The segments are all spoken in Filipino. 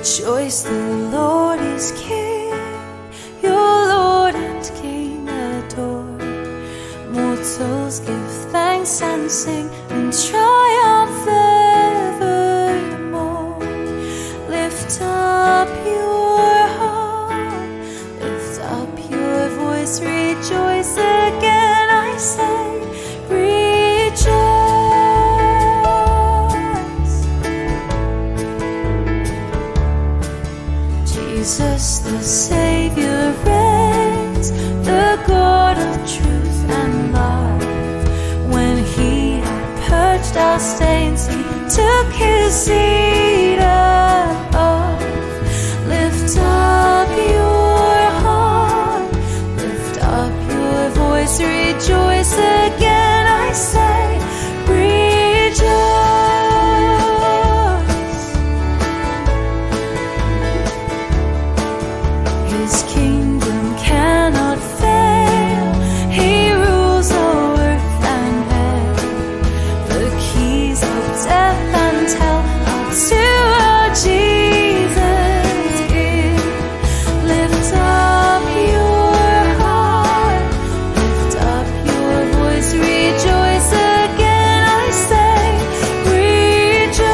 Rejoice, the Lord is King, your Lord and King adore. Mortals give thanks and sing and triumph evermore. Lift up your heart, lift up your voice, rejoice again, I say, rejoice. Jesus the Savior reigns, the God of truth and love. When he had purged our stains, he took his seat above. Lift up your heart, lift up your voice, rejoice again, I say, rejoice. His kingdom cannot fail, he rules over earth and hell. The keys of death and hell are to our Jesus give. Lift up your heart, lift up your voice, rejoice again, I say, rejoice.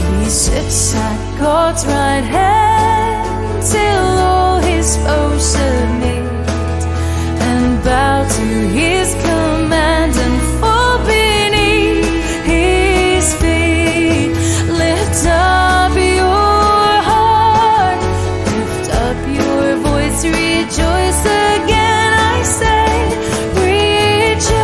He sits at God's right hand till all his foes submit and bow to his command and fall beneath his feet. Lift up your heart, lift up your voice, rejoice again, I say, rejoice.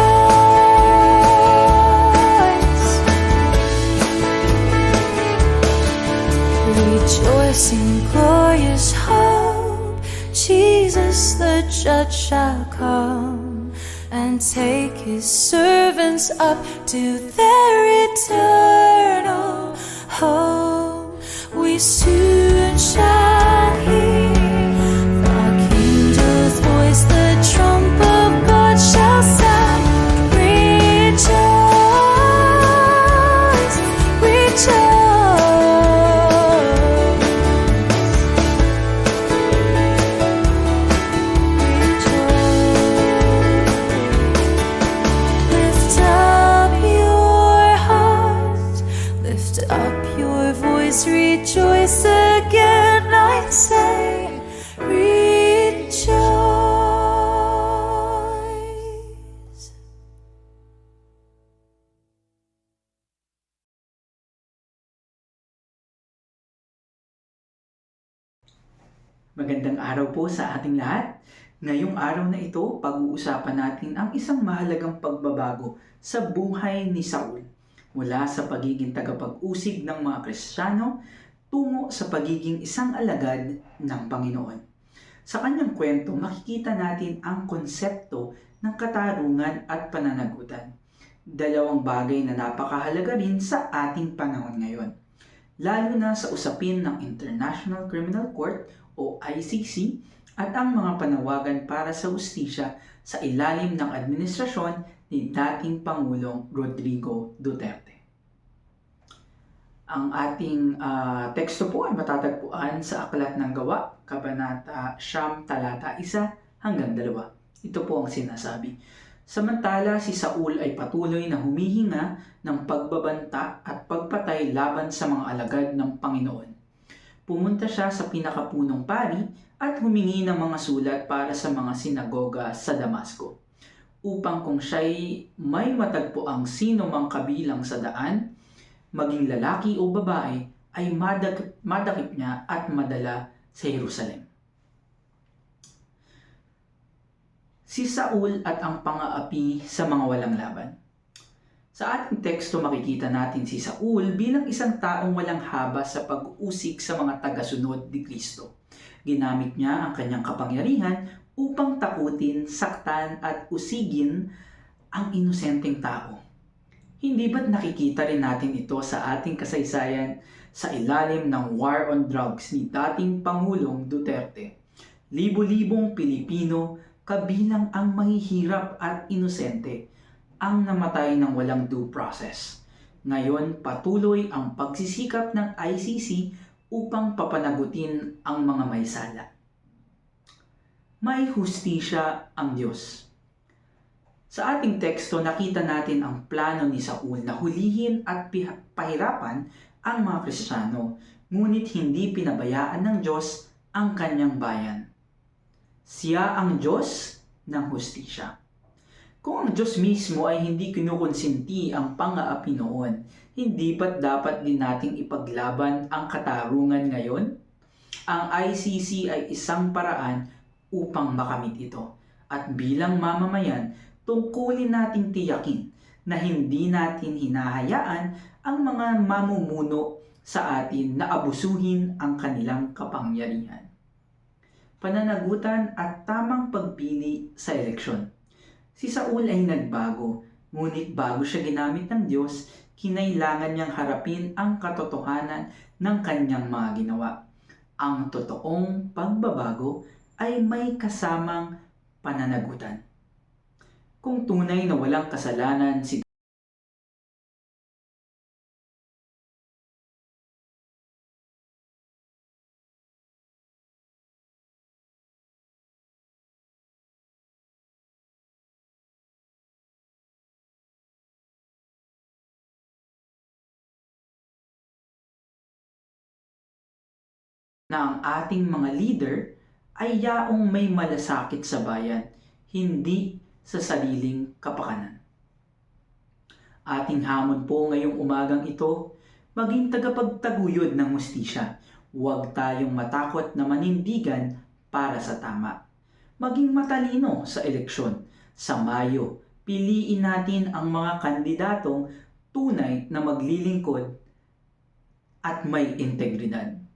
Rejoice in glorious hope, Jesus the judge shall come and take his servants up to their eternal home. We soon shall hear the angel's voice, the trump of God shall sound. Rejoice, rejoice. Lift up your heart, lift up your voice, rejoice again, I say, rejoice. Magandang araw po sa ating lahat. Ngayong araw na ito, pag-uusapan natin ang isang mahalagang pagbabago sa buhay ni Saul mula sa pagiging tagapag-usig ng mga Kristiyano tungo sa pagiging isang alagad ng Panginoon. Sa kanyang kwento, makikita natin ang konsepto ng katarungan at pananagutan. Dalawang bagay na napakahalaga rin sa ating panahon ngayon, lalo na sa usapin ng International Criminal Court o ICC at ang mga panawagan para sa hustisya sa ilalim ng administrasyon ni dating Pangulong Rodrigo Duterte. Ang ating teksto po ay matatagpuan sa Aklat ng Gawa, Kabanata 9, Talata 1 hanggang 2. Ito po ang sinasabi. Samantala si Saul ay patuloy na humihinga ng pagbabanta at pagpatay laban sa mga alagad ng Panginoon. Pumunta siya sa pinakapunong pari at humingi ng mga sulat para sa mga sinagoga sa Damasco, upang kung siya'y may matagpo ang sino mang kabilang sa daan, maging lalaki o babae, ay madakip niya at madala sa Jerusalem. Si Saul at ang pang-aapi sa mga walang laban. Sa ating teksto makikita natin si Saul bilang isang taong walang habas sa pag-uusig sa mga tagasunod ni Kristo. Ginamit niya ang kanyang kapangyarihan upang takutin, saktan at usigin ang inosenteng tao. Hindi ba't nakikita rin natin ito sa ating kasaysayan sa ilalim ng war on drugs ni dating Pangulong Duterte? Libo-libong Pilipino, kabilang ang mahihirap at inosente, ang namatay ng walang due process. Ngayon, patuloy ang pagsisikap ng ICC upang papanagutin ang mga may sala. May hustisya ang Diyos. Sa ating teksto, nakita natin ang plano ni Saul na hulihin at pahirapan ang mga Kristiyano, ngunit hindi pinabayaan ng Diyos ang kanyang bayan. Siya ang Diyos ng hustisya. Kung ang Diyos mismo ay hindi kinukonsinti ang pang-aapi noon, hindi ba't dapat din nating ipaglaban ang katarungan ngayon? Ang ICC ay isang paraan upang makamit ito. At bilang mamamayan, tungkulin nating tiyakin na hindi natin hinahayaan ang mga mamumuno sa atin na abusuhin ang kanilang kapangyarihan. Pananagutan at tamang pagpili sa eleksyon. Si Saul ay nagbago, ngunit bago siya ginamit ng Diyos, kinailangan niyang harapin ang katotohanan ng kanyang mga ginawa. Ang totoong pagbabago ay may kasamang pananagutan. Kung tunay na walang kasalanan si na ang ating mga leader ay yaong may malasakit sa bayan, hindi sa sariling kapakanan. Ating hamon po ngayong umagang ito, maging tagapagtaguyod ng hustisya. Huwag tayong matakot na manindigan para sa tama. Maging matalino sa eleksyon. Sa Mayo, piliin natin ang mga kandidatong tunay na maglilingkod at may integridad.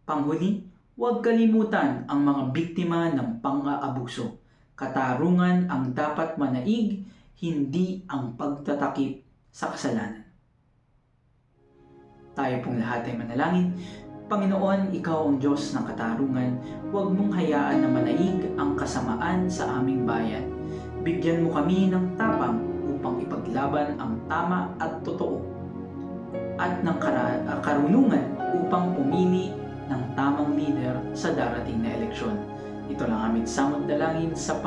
Panghuli, huwag kalimutan ang mga biktima ng pang-aabuso. Katarungan ang dapat manaig, hindi ang pagtatakip sa kasalanan. Tayo pong lahat ay manalangin. Panginoon, Ikaw ang Diyos ng katarungan. Huwag mong hayaan na manaig ang kasamaan sa aming bayan. Bigyan mo kami ng tapang upang ipaglaban ang tama at totoo at ng karunungan upang pumili ng tamang leader sa darating na eleksyon. Ito lang aming samot dalangin sa